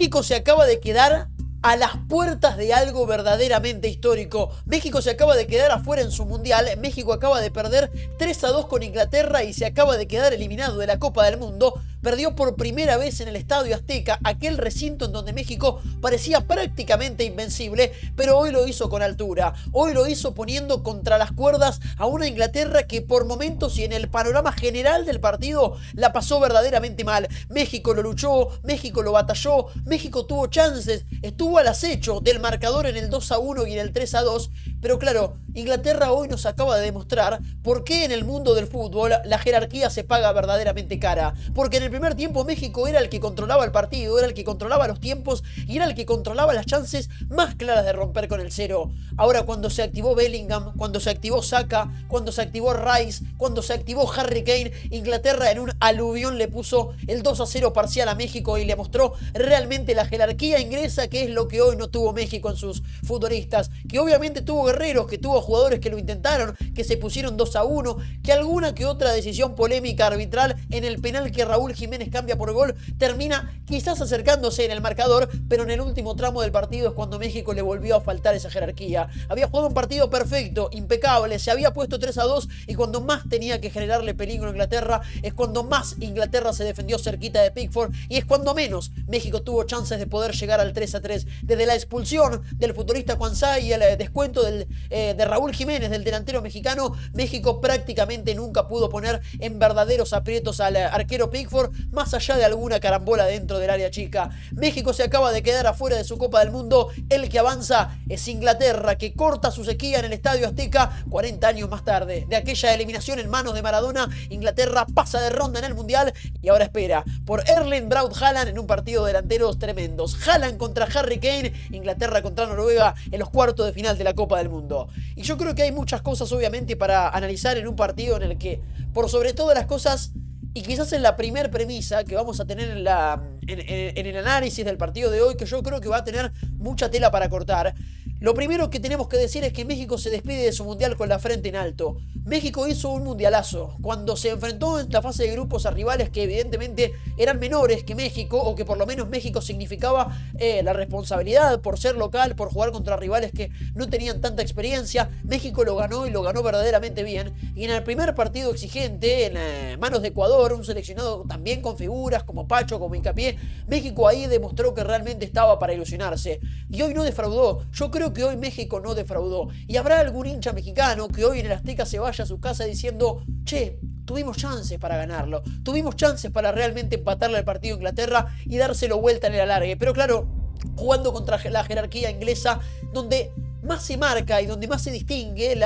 México se acaba de quedar a las puertas de algo verdaderamente histórico. México se acaba de quedar afuera en su mundial. México acaba de perder 3-2 con Inglaterra y se acaba de quedar eliminado de la Copa del Mundo. Perdió por primera vez en el Estadio Azteca, aquel recinto en donde México parecía prácticamente invencible, pero hoy lo hizo con altura. Hoy lo hizo poniendo contra las cuerdas a una Inglaterra que por momentos y en el panorama general del partido la pasó verdaderamente mal. México lo luchó, México lo batalló, México tuvo chances, estuvo al acecho del marcador en el 2-1 y en el 3-2, pero claro, Inglaterra hoy nos acaba de demostrar por qué en el mundo del fútbol la jerarquía se paga verdaderamente cara. Porque en el primer tiempo México era el que controlaba el partido, era el que controlaba los tiempos y era el que controlaba las chances más claras de romper con el cero. Ahora cuando se activó Bellingham, cuando se activó Saka, cuando se activó Rice, cuando se activó Harry Kane, Inglaterra en un aluvión le puso el 2-0 parcial a México y le mostró realmente la jerarquía inglesa, que es lo que hoy no tuvo México en sus futbolistas, que obviamente tuvo guerreros, que tuvo jugadores que lo intentaron, que se pusieron 2-1, que alguna que otra decisión polémica arbitral en el penal que Raúl Jiménez cambia por gol termina quizás acercándose en el marcador, pero en el último tramo del partido es cuando México le volvió a faltar esa jerarquía. Había jugado un partido perfecto, impecable, se había puesto 3-2 y cuando más tenía que generarle peligro a Inglaterra es cuando más Inglaterra se defendió cerquita de Pickford y es cuando menos México tuvo chances de poder llegar al 3-3. Desde la expulsión del futbolista Cuansá y el descuento de Raúl Jiménez, del delantero mexicano, México prácticamente nunca pudo poner en verdaderos aprietos al arquero Pickford, más allá de alguna carambola dentro del área chica. México se acaba de quedar afuera de su Copa del Mundo. El que avanza es Inglaterra, que corta su sequía en el Estadio Azteca 40 años más tarde. De aquella eliminación en manos de Maradona, Inglaterra pasa de ronda en el Mundial y ahora espera por Erling Braut Haaland en un partido de delanteros tremendos. Haaland contra Harry Kane, Inglaterra contra Noruega en los cuartos de final de la Copa del Mundo. Y yo creo que hay muchas cosas obviamente para analizar en un partido en el que, por sobre todas las cosas, y quizás en la primer premisa que vamos a tener en el análisis del partido de hoy, que yo creo que va a tener mucha tela para cortar. Lo primero que tenemos que decir es que México se despide de su mundial con la frente en alto. México hizo un mundialazo cuando se enfrentó en la fase de grupos a rivales que evidentemente eran menores que México, o que por lo menos México significaba la responsabilidad por ser local, por jugar contra rivales que no tenían tanta experiencia. México lo ganó y lo ganó verdaderamente bien. Y en el primer partido exigente, en manos de Ecuador, un seleccionado también con figuras como Pacho, como Hincapié, México ahí demostró que realmente estaba para ilusionarse. Y hoy no defraudó. Yo creo que hoy México no defraudó. Y habrá algún hincha mexicano que hoy en el Azteca se vaya a su casa diciendo: che, tuvimos chances para ganarlo, tuvimos chances para realmente empatarle al partido a Inglaterra y dárselo vuelta en el alargue. Pero claro, jugando contra la jerarquía inglesa, donde más se marca y donde más se distingue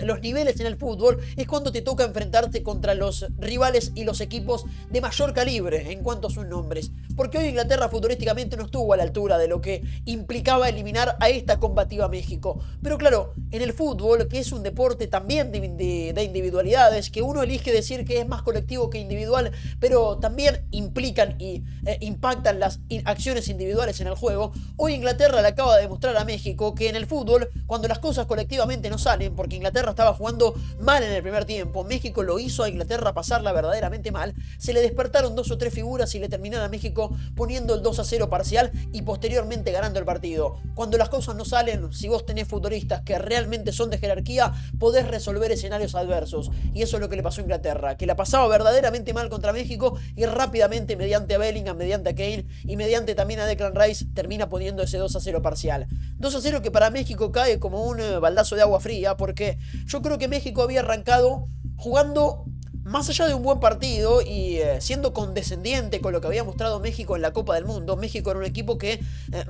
los niveles en el fútbol, es cuando te toca enfrentarte contra los rivales y los equipos de mayor calibre en cuanto a sus nombres. Porque hoy Inglaterra futbolísticamente no estuvo a la altura de lo que implicaba eliminar a esta combativa México. Pero claro, en el fútbol, que es un deporte también de individualidades, que uno elige decir que es más colectivo que individual, pero también implican y impactan las acciones individuales en el juego, hoy Inglaterra le acaba de demostrar a México que en el fútbol, cuando las cosas colectivamente no salen, porque Inglaterra estaba jugando mal en el primer tiempo, México lo hizo a Inglaterra pasarla verdaderamente mal, se le despertaron dos o tres figuras y le terminaron a México poniendo el 2-0 parcial y posteriormente ganando el partido. Cuando las cosas no salen, si vos tenés futbolistas que realmente son de jerarquía, podés resolver escenarios adversos. Y eso es lo que le pasó a Inglaterra, que la pasaba verdaderamente mal contra México y rápidamente, mediante a Bellingham, mediante a Kane y mediante también a Declan Rice, termina poniendo ese 2-0 parcial. 2-0 que para México cae como un baldazo de agua fría, porque yo creo que México había arrancado jugando más allá de un buen partido y siendo condescendiente con lo que había mostrado México en la Copa del Mundo. México era un equipo que,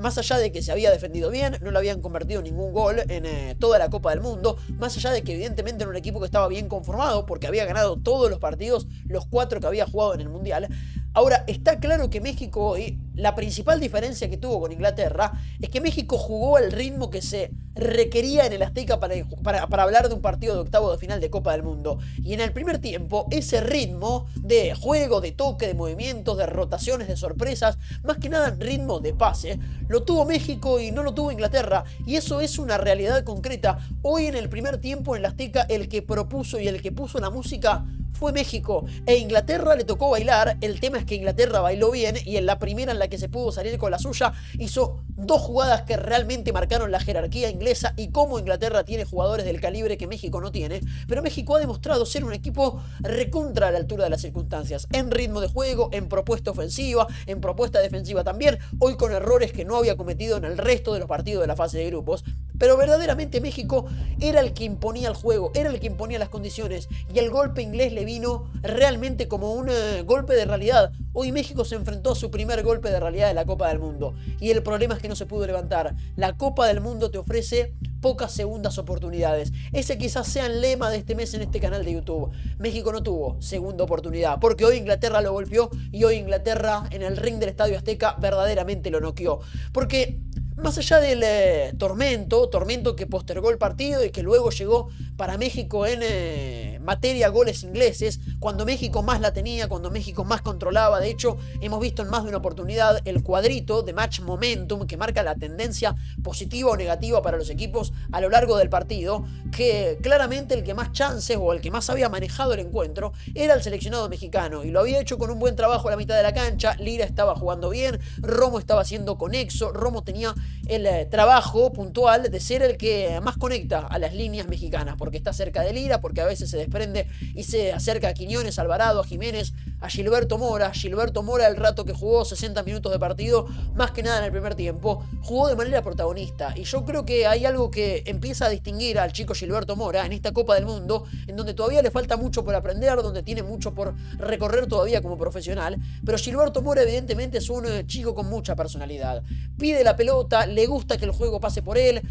más allá de que se había defendido bien, no le habían convertido ningún gol en toda la Copa del Mundo, más allá de que evidentemente era un equipo que estaba bien conformado porque había ganado todos los partidos, los 4 que había jugado en el Mundial. Ahora, está claro que México hoy, la principal diferencia que tuvo con Inglaterra es que México jugó al ritmo que se requería en el Azteca para hablar de un partido de octavo de final de Copa del Mundo. Y en el primer tiempo, ese ritmo de juego, de toque, de movimientos, de rotaciones, de sorpresas, más que nada ritmo de pase, lo tuvo México y no lo tuvo Inglaterra. Y eso es una realidad concreta. Hoy en el primer tiempo en el Azteca, el que propuso y el que puso la música fue México. E Inglaterra le tocó bailar. El tema es que Inglaterra bailó bien y en la primera en la que se pudo salir con la suya hizo dos jugadas que realmente marcaron la jerarquía inglesa y cómo Inglaterra tiene jugadores del calibre que México no tiene. Pero México ha demostrado ser un equipo recontra a la altura de las circunstancias. En ritmo de juego, en propuesta ofensiva, en propuesta defensiva también. Hoy con errores que no había cometido en el resto de los partidos de la fase de grupos. Pero verdaderamente México era el que imponía el juego, era el que imponía las condiciones y el golpe inglés le vino realmente como un golpe de realidad. Hoy México se enfrentó a su primer golpe de realidad de la Copa del Mundo y el problema es que no se pudo levantar. La Copa del Mundo te ofrece pocas segundas oportunidades. Ese quizás sea el lema de este mes en este canal de YouTube. México no tuvo segunda oportunidad porque hoy Inglaterra lo golpeó y hoy Inglaterra en el ring del Estadio Azteca verdaderamente lo noqueó. Porque más allá del tormento que postergó el partido y que luego llegó para México en materia goles ingleses, cuando México más la tenía, cuando México más controlaba. De hecho, hemos visto en más de una oportunidad el cuadrito de match momentum que marca la tendencia positiva o negativa para los equipos a lo largo del partido, que claramente el que más chances o el que más había manejado el encuentro era el seleccionado mexicano y lo había hecho con un buen trabajo a la mitad de la cancha. Lira estaba jugando bien, Romo estaba siendo conexo, Romo tenía el trabajo puntual de ser el que más conecta a las líneas mexicanas, porque está cerca de Lira, porque a veces se desprende y se acerca a Quiñones, a Alvarado, a Jiménez, a Gilberto Mora. Gilberto Mora, el rato que jugó 60 minutos de partido, más que nada en el primer tiempo, jugó de manera protagonista. Y yo creo que hay algo que empieza a distinguir al chico Gilberto Mora en esta Copa del Mundo, en donde todavía le falta mucho por aprender, donde tiene mucho por recorrer todavía como profesional. Pero Gilberto Mora evidentemente es un chico con mucha personalidad. Pide la pelota, le gusta que el juego pase por él.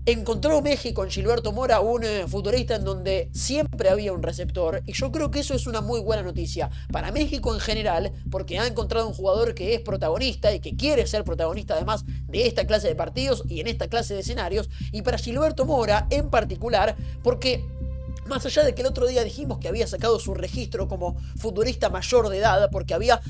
Encontró México en Gilberto Mora un futbolista en donde siempre había un receptor y yo creo que eso es una muy buena noticia para México en general, porque ha encontrado un jugador que es protagonista y que quiere ser protagonista además de esta clase de partidos y en esta clase de escenarios, y para Gilberto Mora en particular porque más allá de que el otro día dijimos que había sacado su registro como futbolista mayor de edad porque había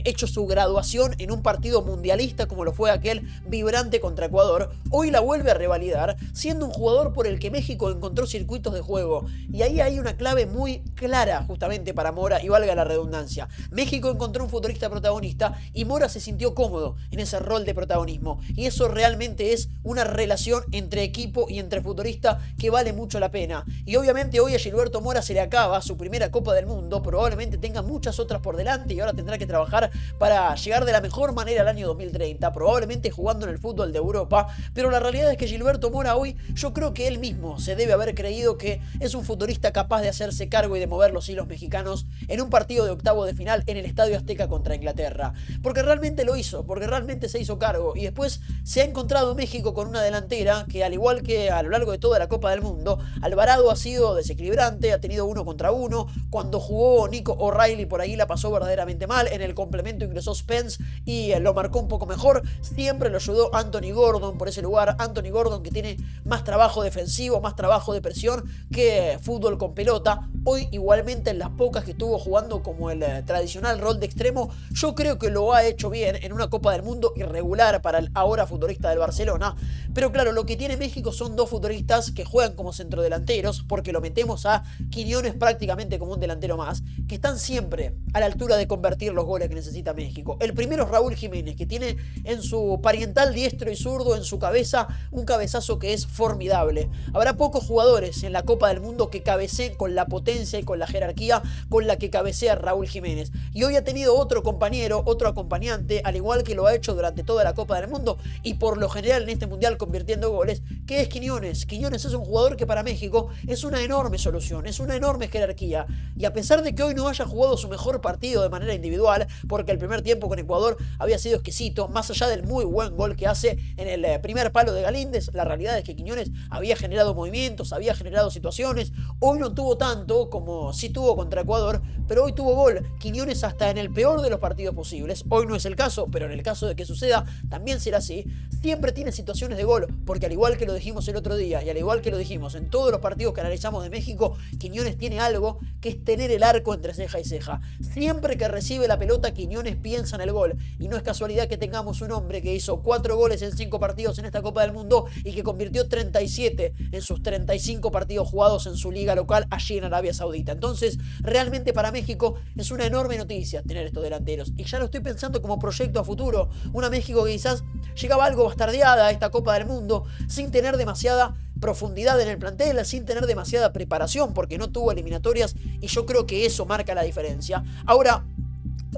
hecho su graduación en un partido mundialista como lo fue aquel vibrante contra Ecuador, hoy la vuelve a revalidar siendo un jugador por el que México encontró circuitos de juego. Y ahí hay una clave muy clara justamente para Mora, y valga la redundancia. México encontró un futbolista protagonista y Mora se sintió cómodo en ese rol de protagonismo. Y eso realmente es una relación entre equipo y entre futbolista que vale mucho la pena. Y obviamente hoy a Gilberto Mora se le acaba su primera Copa del Mundo, probablemente tenga muchas otras por delante y ahora tendrá que trabajar para llegar de la mejor manera al año 2030, probablemente jugando en el fútbol de Europa, pero la realidad es que Gilberto Mora hoy, yo creo que él mismo se debe haber creído que es un futbolista capaz de hacerse cargo y de mover los hilos mexicanos en un partido de octavo de final en el Estadio Azteca contra Inglaterra, porque realmente lo hizo, porque realmente se hizo cargo y después se ha encontrado México con una delantera que, al igual que a lo largo de toda la Copa del Mundo, Alvarado ha sido desequilibrante, ha tenido 1 contra 1. Cuando jugó Nico O'Reilly por ahí la pasó verdaderamente mal. En el complemento ingresó Spence y lo marcó un poco mejor. Siempre lo ayudó Anthony Gordon por ese lugar. Anthony Gordon, que tiene más trabajo defensivo, más trabajo de presión que fútbol con pelota. Hoy igualmente en las pocas que estuvo jugando como el tradicional rol de extremo, yo creo que lo ha hecho bien en una Copa del Mundo irregular para el ahora futbolista del Barcelona. Pero claro, lo que tiene México son dos futbolistas que juegan como centrodelanteros, porque lo metemos a Quiñones prácticamente como un delantero más, que están siempre a la altura de convertir los goles que necesita México. El primero es Raúl Jiménez, que tiene en su pariental diestro y zurdo en su cabeza un cabezazo que es formidable. Habrá pocos jugadores en la Copa del Mundo que cabeceen con la potencia y con la jerarquía con la que cabecea Raúl Jiménez. Y hoy ha tenido otro compañero, otro acompañante, al igual que lo ha hecho durante toda la Copa del Mundo y por lo general en este Mundial convirtiendo goles, que es Quiñones. Quiñones es un jugador que para México es una enorme solución, es una enorme jerarquía. Y a pesar de que hoy no haya jugado su mejor partido de manera individual, porque el primer tiempo con Ecuador había sido exquisito, más allá del muy buen gol que hace en el primer palo de Galíndez, la realidad es que Quiñones había generado movimientos, había generado situaciones. Hoy no tuvo tanto como sí tuvo contra Ecuador, pero hoy tuvo gol Quiñones hasta en el peor de los partidos posibles. Hoy no es el caso, pero en el caso de que suceda, también será así. Siempre tiene situaciones de gol, porque al igual que lo dijimos el otro día, y al igual que lo dijimos en todos los partidos que analizamos de México, Quiñones tiene algo que es tener el arco entre ceja y ceja. Siempre que recibe la pelota, Quiñones piensa en el gol, y no es casualidad que tengamos un hombre que hizo 4 goles en 5 partidos en esta Copa del Mundo y que convirtió 37 en sus 35 partidos jugados en su liga local allí en Arabia Saudita. Entonces, realmente para México es una enorme noticia tener estos delanteros, y ya lo estoy pensando como proyecto a futuro. Una México que quizás llegaba algo bastardeada a esta Copa del Mundo, sin tener demasiada profundidad en el plantel, sin tener demasiada preparación, porque no tuvo eliminatorias, y yo creo que eso marca la diferencia. Ahora,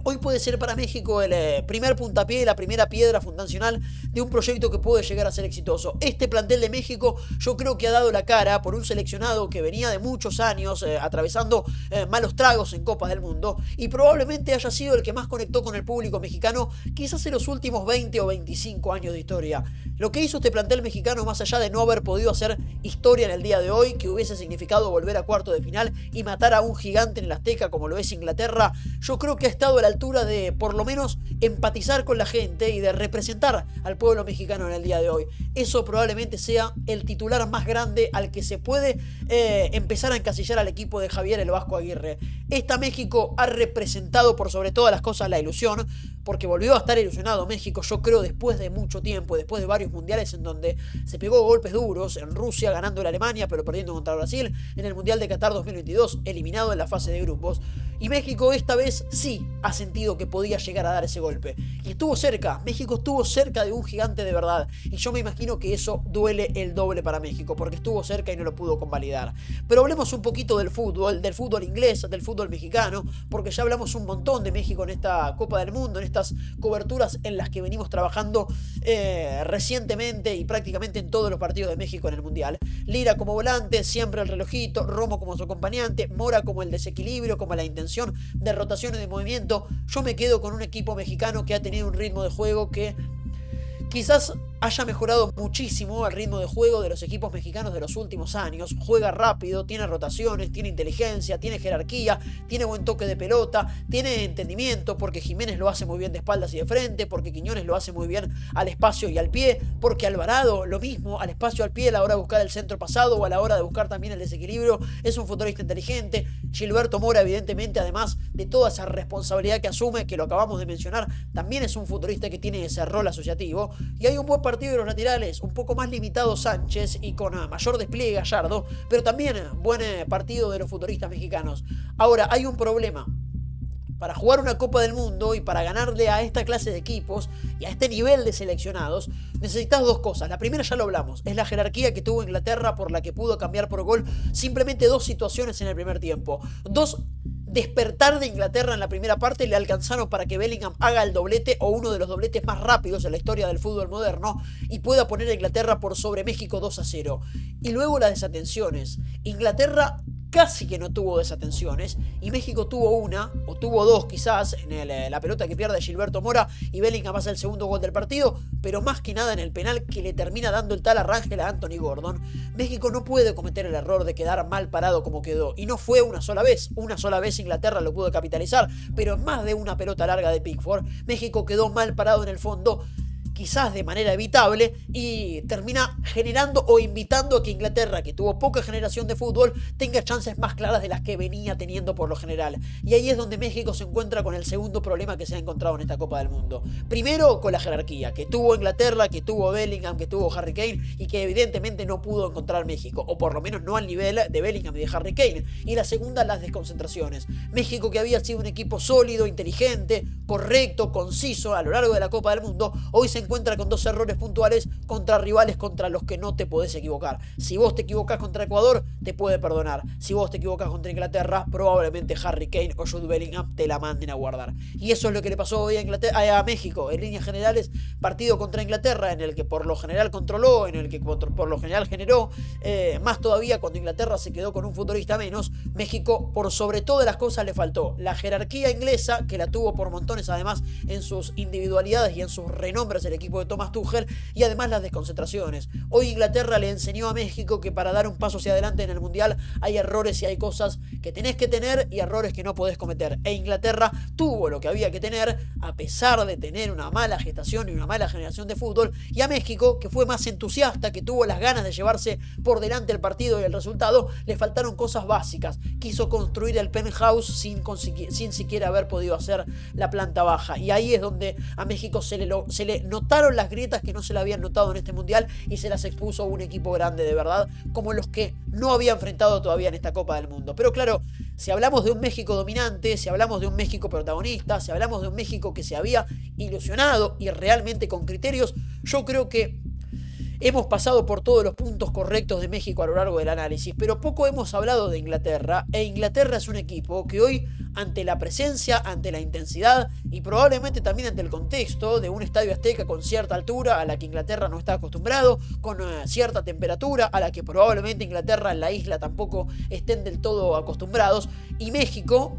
hoy puede ser para México el primer puntapié, la primera piedra fundacional de un proyecto que puede llegar a ser exitoso. Este plantel de México yo creo que ha dado la cara por un seleccionado que venía de muchos años atravesando malos tragos en Copas del Mundo, y probablemente haya sido el que más conectó con el público mexicano quizás en los últimos 20 o 25 años de historia. Lo que hizo este plantel mexicano, más allá de no haber podido hacer historia en el día de hoy, que hubiese significado volver a cuarto de final y matar a un gigante en el Azteca como lo es Inglaterra, yo creo que ha estado a la altura de por lo menos empatizar con la gente y de representar al pueblo mexicano en el día de hoy. Eso probablemente sea el titular más grande al que se puede empezar a encasillar al equipo de Javier el Vasco Aguirre. Esta México ha representado por sobre todas las cosas la ilusión, porque volvió a estar ilusionado México, yo creo, después de mucho tiempo, después de varios mundiales en donde se pegó golpes duros, en Rusia ganando a Alemania pero perdiendo contra Brasil, en el Mundial de Qatar 2022 eliminado en la fase de grupos, y México esta vez sí ha sentido que podía llegar a dar ese golpe, y estuvo cerca. México estuvo cerca de un gigante de verdad, y yo me imagino que eso duele el doble para México, porque estuvo cerca y no lo pudo convalidar. Pero hablemos un poquito del fútbol inglés, del fútbol mexicano, porque ya hablamos un montón de México en esta Copa del Mundo, en estas coberturas en las que venimos trabajando recientemente y prácticamente en todos los partidos de México en el Mundial. Lira como volante, siempre el relojito, Romo como su acompañante, Mora como el desequilibrio, como la intención de rotación y de movimiento. Yo me quedo con un equipo mexicano que ha tenido un ritmo de juego que quizás haya mejorado muchísimo el ritmo de juego de los equipos mexicanos de los últimos años. Juega rápido, tiene rotaciones, tiene inteligencia, tiene jerarquía, tiene buen toque de pelota, tiene entendimiento, porque Jiménez lo hace muy bien de espaldas y de frente, porque Quiñones lo hace muy bien al espacio y al pie, porque Alvarado lo mismo, al espacio y al pie a la hora de buscar el centro pasado o a la hora de buscar también el desequilibrio. Es un futbolista inteligente. Gilberto Mora, evidentemente, además de toda esa responsabilidad que asume, que lo acabamos de mencionar, también es un futbolista que tiene ese rol asociativo. Y hay un buen partido de los laterales, un poco más limitado Sánchez y con mayor despliegue Gallardo, pero también buen partido de los futbolistas mexicanos. Ahora, hay un problema. Para jugar una Copa del Mundo y para ganarle a esta clase de equipos y a este nivel de seleccionados, necesitas dos cosas. La primera ya lo hablamos, es la jerarquía que tuvo Inglaterra, por la que pudo cambiar por gol simplemente dos situaciones en el primer tiempo. Dos despertar de Inglaterra en la primera parte le alcanzaron para que Bellingham haga el doblete, o uno de los dobletes más rápidos en la historia del fútbol moderno, y pueda poner a Inglaterra por sobre México 2-0. Y luego las desatenciones. Inglaterra casi que no tuvo desatenciones y México tuvo una, o tuvo dos quizás, en la pelota que pierde Gilberto Mora y Bellingham hace el segundo gol del partido, pero más que nada en el penal que le termina dando el tal Arrangel a Anthony Gordon. México no puede cometer el error de quedar mal parado como quedó, y no fue una sola vez Inglaterra lo pudo capitalizar, pero en más de una pelota larga de Pickford, México quedó mal parado en el fondo, quizás de manera evitable, y termina generando o invitando a que Inglaterra, que tuvo poca generación de fútbol, tenga chances más claras de las que venía teniendo por lo general. Y ahí es donde México se encuentra con el segundo problema que se ha encontrado en esta Copa del Mundo. Primero, con la jerarquía que tuvo Inglaterra, que tuvo Bellingham, que tuvo Harry Kane, y que evidentemente no pudo encontrar México, o por lo menos no al nivel de Bellingham y de Harry Kane. Y la segunda, las desconcentraciones. México, que había sido un equipo sólido, inteligente, correcto, conciso a lo largo de la Copa del Mundo, hoy se encuentra con dos errores puntuales contra rivales contra los que no te podés equivocar. Si vos te equivocás contra Ecuador, te puede perdonar. Si vos te equivocás contra Inglaterra, probablemente Harry Kane o Jude Bellingham te la manden a guardar. Y eso es lo que le pasó hoy a México. En líneas generales, partido contra Inglaterra en el que por lo general controló, en el que por lo general generó, más todavía cuando Inglaterra se quedó con un futbolista menos. México, por sobre todas las cosas, le faltó la jerarquía inglesa, que la tuvo por montones además en sus individualidades y en sus renombres equipo de Thomas Tuchel y además las desconcentraciones. Hoy Inglaterra le enseñó a México que para dar un paso hacia adelante en el Mundial hay errores y hay cosas que tenés que tener y errores que no podés cometer. E Inglaterra tuvo lo que había que tener a pesar de tener una mala gestación y una mala generación de fútbol, y a México, que fue más entusiasta, que tuvo las ganas de llevarse por delante el partido y el resultado, le faltaron cosas básicas. Quiso construir el penthouse sin siquiera haber podido hacer la planta baja, y ahí es donde a México se le notaron las grietas que no se le habían notado en este Mundial y se las expuso un equipo grande de verdad, como los que no había enfrentado todavía en esta Copa del Mundo. Pero claro, si hablamos de un México dominante, si hablamos de un México protagonista, si hablamos de un México que se había ilusionado y realmente con criterios, yo creo que hemos pasado por todos los puntos correctos de México a lo largo del análisis, pero poco hemos hablado de Inglaterra, e Inglaterra es un equipo que hoy, ante la presencia, ante la intensidad y probablemente también ante el contexto de un estadio Azteca con cierta altura a la que Inglaterra no está acostumbrado, con cierta temperatura a la que probablemente Inglaterra en la isla tampoco estén del todo acostumbrados, y México,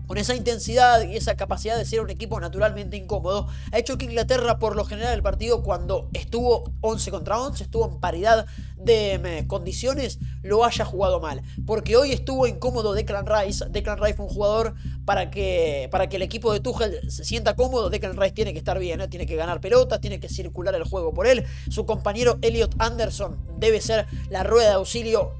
con esa intensidad y esa capacidad de ser un equipo naturalmente incómodo, ha hecho que Inglaterra, por lo general, el partido, cuando estuvo 11 contra 11, estuvo en paridad de condiciones, lo haya jugado mal. Porque hoy estuvo incómodo Declan Rice. Declan Rice fue un jugador para que el equipo de Tuchel se sienta cómodo. Declan Rice tiene que estar bien, tiene que ganar pelotas, tiene que circular el juego por él. Su compañero Elliot Anderson debe ser la rueda de auxilio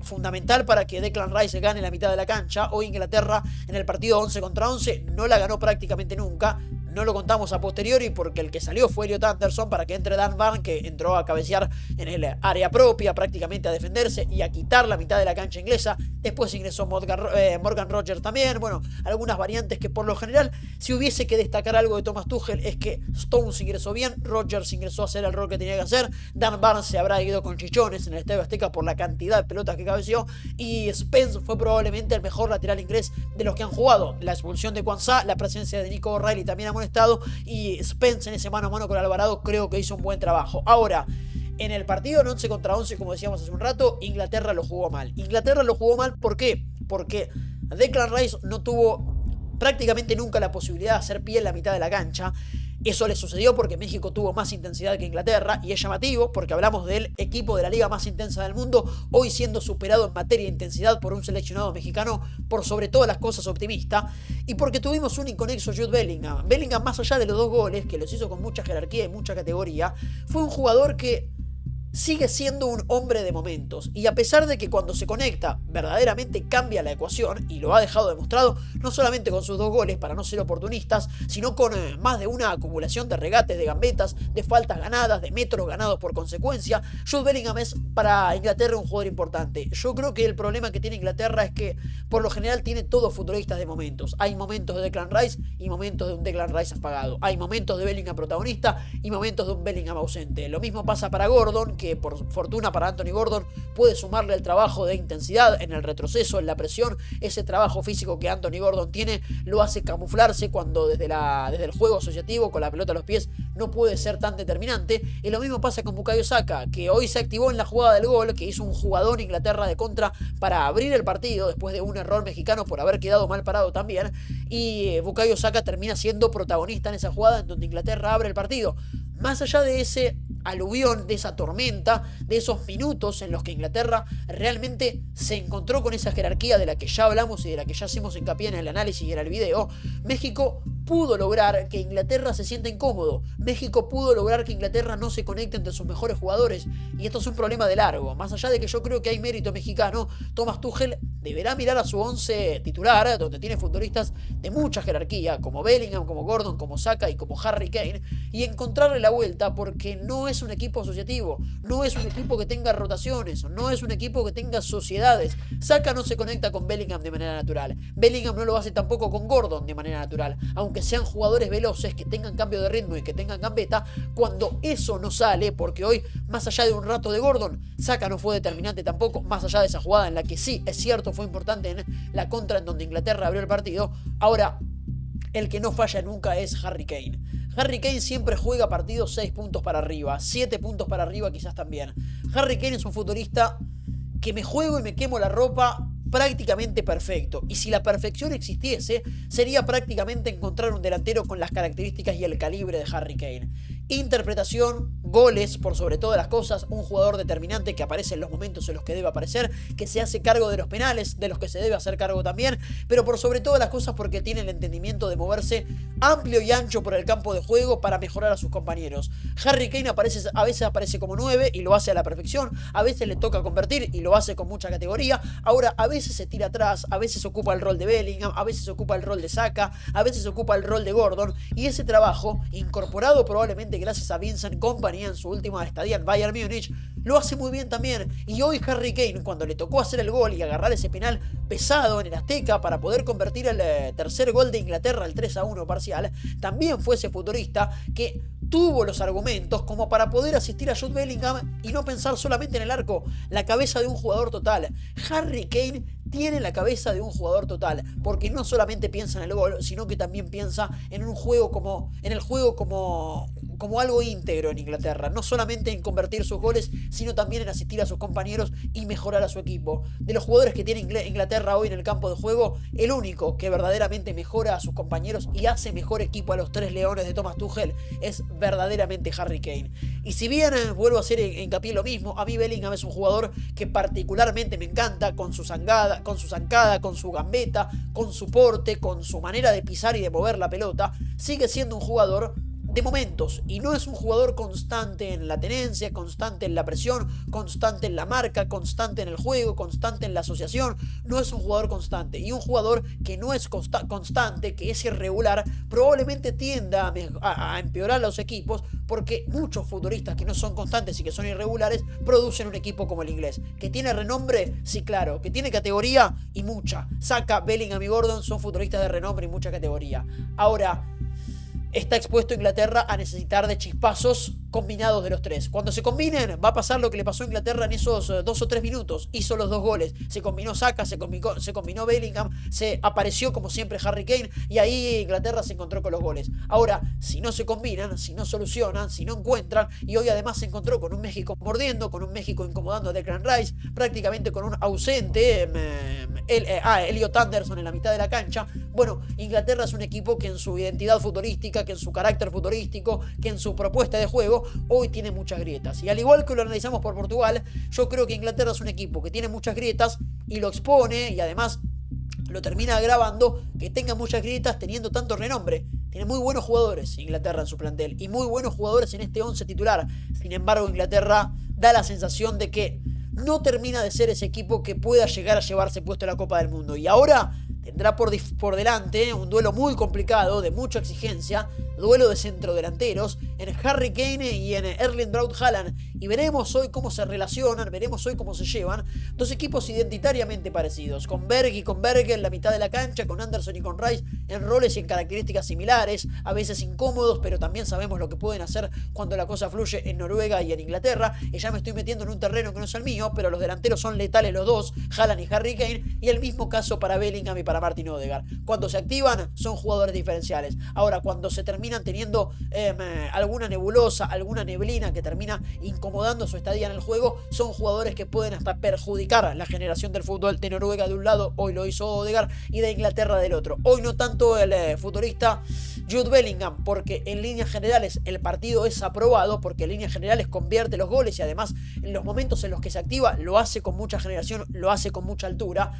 fundamental para que Declan Rice gane la mitad de la cancha. Hoy Inglaterra en el partido 11 contra 11 no la ganó prácticamente nunca. No lo contamos a posteriori porque el que salió fue Elliot Anderson para que entre Dan Burn, que entró a cabecear en el área propia, prácticamente a defenderse y a quitar la mitad de la cancha inglesa. Después ingresó Morgan Rogers también. Bueno, algunas variantes que por lo general, si hubiese que destacar algo de Thomas Tuchel, es que Stones ingresó bien, Rogers ingresó a hacer el rol que tenía que hacer, Dan Burn se habrá ido con chichones en el Estadio Azteca por la cantidad de pelotas que cabeció, y Spence fue probablemente el mejor lateral inglés de los que han jugado. La expulsión de Quansah, la presencia de Nico O'Reilly también ha molestado, y Spence en ese mano a mano con Alvarado creo que hizo un buen trabajo. Ahora, en el partido en 11 contra 11, como decíamos hace un rato, Inglaterra lo jugó mal. Inglaterra lo jugó mal, ¿por qué? Porque Declan Rice no tuvo prácticamente nunca la posibilidad de hacer pie en la mitad de la cancha. Eso le sucedió porque México tuvo más intensidad que Inglaterra, y es llamativo porque hablamos del equipo de la liga más intensa del mundo, hoy siendo superado en materia de intensidad por un seleccionado mexicano por sobre todas las cosas optimista, y porque tuvimos un inconexo Jude Bellingham. Bellingham, más allá de los 2 goles, que los hizo con mucha jerarquía y mucha categoría, fue un jugador que sigue siendo un hombre de momentos, y a pesar de que cuando se conecta verdaderamente cambia la ecuación, y lo ha dejado demostrado no solamente con sus 2 goles para no ser oportunistas, sino con más de una acumulación de regates, de gambetas, de faltas ganadas, de metros ganados por consecuencia. Jude Bellingham es para Inglaterra un jugador importante. Yo creo que el problema que tiene Inglaterra es que por lo general tiene todos futbolistas de momentos. Hay momentos de Declan Rice y momentos de un Declan Rice apagado. Hay momentos de Bellingham protagonista y momentos de un Bellingham ausente. Lo mismo pasa para Gordon, que por fortuna para Anthony Gordon puede sumarle el trabajo de intensidad en el retroceso, en la presión. Ese trabajo físico que Anthony Gordon tiene lo hace camuflarse cuando desde el juego asociativo con la pelota a los pies no puede ser tan determinante. Y lo mismo pasa con Bukayo Saka, que hoy se activó en la jugada del gol, que hizo un jugador Inglaterra de contra para abrir el partido después de un error mexicano por haber quedado mal parado también, y Bukayo Saka termina siendo protagonista en esa jugada en donde Inglaterra abre el partido. Más allá de ese aluvión, de esa tormenta, de esos minutos en los que Inglaterra realmente se encontró con esa jerarquía de la que ya hablamos y de la que ya hacemos hincapié en el análisis y en el video, México pudo lograr que Inglaterra se sienta incómodo. México pudo lograr que Inglaterra no se conecte entre sus mejores jugadores, y esto es un problema de largo. Más allá de que yo creo que hay mérito mexicano, Thomas Tuchel deberá mirar a su 11 titular, donde tiene futbolistas de mucha jerarquía, como Bellingham, como Gordon, como Saka y como Harry Kane, y encontrarle la vuelta, porque no es un equipo asociativo, no es un equipo que tenga rotaciones, no es un equipo que tenga sociedades. Saka no se conecta con Bellingham de manera natural, Bellingham no lo hace tampoco con Gordon de manera natural, aunque sean jugadores veloces, que tengan cambio de ritmo y que tengan gambeta. Cuando eso no sale, porque hoy, más allá de un rato de Gordon, Saka no fue determinante tampoco, más allá de esa jugada en la que sí, es cierto, fue importante en la contra en donde Inglaterra abrió el partido. Ahora, el que no falla nunca es Harry Kane. Harry Kane siempre juega partidos 6 puntos para arriba, 7 puntos para arriba quizás también. Harry Kane es un futbolista que me juego y me quemo la ropa prácticamente perfecto, y si la perfección existiese, sería prácticamente encontrar un delantero con las características y el calibre de Harry Kane. interpretación, goles por sobre todas las cosas, un jugador determinante que aparece en los momentos en los que debe aparecer, que se hace cargo de los penales, de los que se debe hacer cargo también, pero por sobre todas las cosas porque tiene el entendimiento de moverse amplio y ancho por el campo de juego para mejorar a sus compañeros. Harry Kane a veces aparece como 9 y lo hace a la perfección, a veces le toca convertir y lo hace con mucha categoría. Ahora a veces se tira atrás, a veces ocupa el rol de Bellingham, a veces ocupa el rol de Saka, a veces ocupa el rol de Gordon, y ese trabajo, incorporado probablemente gracias a Vincent Kompany en su última estadía en Bayern Múnich, lo hace muy bien también. Y hoy Harry Kane, cuando le tocó hacer el gol y agarrar ese penal pesado en el Azteca para poder convertir el tercer gol de Inglaterra, el 3-1 parcial, también fue ese futurista que tuvo los argumentos como para poder asistir a Jude Bellingham y no pensar solamente en el arco, la cabeza de un jugador total. Harry Kane tiene la cabeza de un jugador total, porque no solamente piensa en el gol, sino que también piensa en un juego en el juego como algo íntegro en Inglaterra, no solamente en convertir sus goles, sino también en asistir a sus compañeros y mejorar a su equipo. De los jugadores que tiene Inglaterra hoy en el campo de juego, el único que verdaderamente mejora a sus compañeros y hace mejor equipo a los tres leones de Thomas Tuchel es verdaderamente Harry Kane. Y si bien vuelvo a hacer hincapié en lo mismo, a mí Bellingham es un jugador que particularmente me encanta, con su zancada, con su gambeta, con su porte, con su manera de pisar y de mover la pelota. Sigue siendo un jugador de momentos y no es un jugador constante en la tenencia, constante en la presión, constante en la marca, constante en el juego, constante en la asociación. No es un jugador constante, y un jugador que no es constante, que es irregular, probablemente tienda a empeorar a los equipos, porque muchos futbolistas que no son constantes y que son irregulares producen un equipo como el inglés. ¿Que tiene renombre? Sí, claro. ¿Que tiene categoría? Y mucha. Saka, Bellingham y Gordon son futbolistas de renombre y mucha categoría. Ahora, está expuesto Inglaterra a necesitar de chispazos combinados de los tres. Cuando se combinen, va a pasar lo que le pasó a Inglaterra en esos 2 o 3 minutos. Hizo los 2 goles. Se combinó Saka, se combinó Bellingham, se apareció como siempre Harry Kane, y ahí Inglaterra se encontró con los goles. Ahora, si no se combinan, si no solucionan, si no encuentran, y hoy además se encontró con un México mordiendo, con un México incomodando a Declan Rice, prácticamente con un ausente Elliot Anderson en la mitad de la cancha. Bueno, Inglaterra es un equipo que en su identidad futbolística, que en su carácter futbolístico, que en su propuesta de juego, hoy tiene muchas grietas. Y al igual que lo analizamos por Portugal, yo creo que Inglaterra es un equipo que tiene muchas grietas y lo expone, y además lo termina agravando que tenga muchas grietas teniendo tanto renombre. Tiene muy buenos jugadores Inglaterra en su plantel y muy buenos jugadores en este 11 titular. Sin embargo, Inglaterra da la sensación de que no termina de ser ese equipo que pueda llegar a llevarse puesto la Copa del Mundo. Y ahora tendrá por delante un duelo muy complicado, de mucha exigencia, duelo de centrodelanteros, en Harry Kane y en Erling Braut Haaland. Y veremos hoy cómo se relacionan, veremos hoy cómo se llevan. Dos equipos identitariamente parecidos, con Berg y con Berge en la mitad de la cancha, con Anderson y con Rice en roles y en características similares, a veces incómodos, pero también sabemos lo que pueden hacer cuando la cosa fluye en Noruega y en Inglaterra. Y ya me estoy metiendo en un terreno que no es el mío, pero los delanteros son letales los dos, Haaland y Harry Kane, y el mismo caso para Bellingham y para Martin Odegaard. Cuando se activan, son jugadores diferenciales. Ahora, cuando se terminan teniendo alguna nebulosa, alguna neblina que termina incomodando su estadía en el juego, son jugadores que pueden hasta perjudicar la generación del fútbol de Noruega de un lado, hoy lo hizo Odegaard, y de Inglaterra del otro. Hoy no tanto el futbolista Jude Bellingham, porque en líneas generales el partido es aprobado, porque en líneas generales convierte los goles y además en los momentos en los que se activa lo hace con mucha generación, lo hace con mucha altura.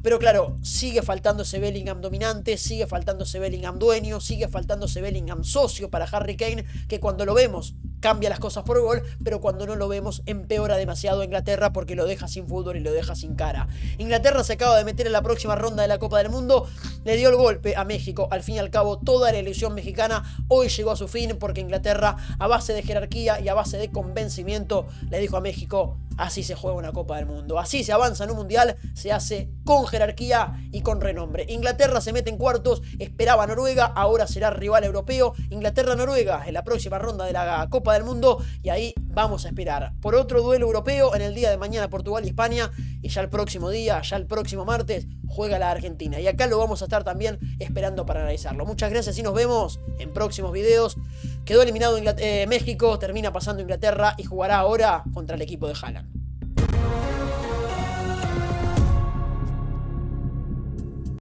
Pero claro, sigue faltando ese Bellingham dominante, sigue faltando ese Bellingham dueño, sigue faltando ese Bellingham socio para Harry Kane, que cuando lo vemos cambia las cosas por gol, pero cuando no lo vemos empeora demasiado a Inglaterra porque lo deja sin fútbol y lo deja sin cara. Inglaterra se acaba de meter en la próxima ronda de la Copa del Mundo, le dio el golpe a México. Al fin y al cabo, toda la ilusión mexicana hoy llegó a su fin, porque Inglaterra, a base de jerarquía y a base de convencimiento, le dijo a México: así se juega una Copa del Mundo, así se avanza en un mundial, se hace con jerarquía y con renombre. Inglaterra se mete en cuartos, esperaba a Noruega, ahora será rival europeo. Inglaterra-Noruega en la próxima ronda de la Copa del Mundo, y ahí vamos a esperar por otro duelo europeo en el día de mañana, Portugal y España, y ya el próximo día, ya el próximo martes, juega la Argentina, y acá lo vamos a estar también esperando para analizarlo. Muchas gracias y nos vemos en próximos videos. Quedó eliminado México, termina pasando Inglaterra y jugará ahora contra el equipo de Haaland.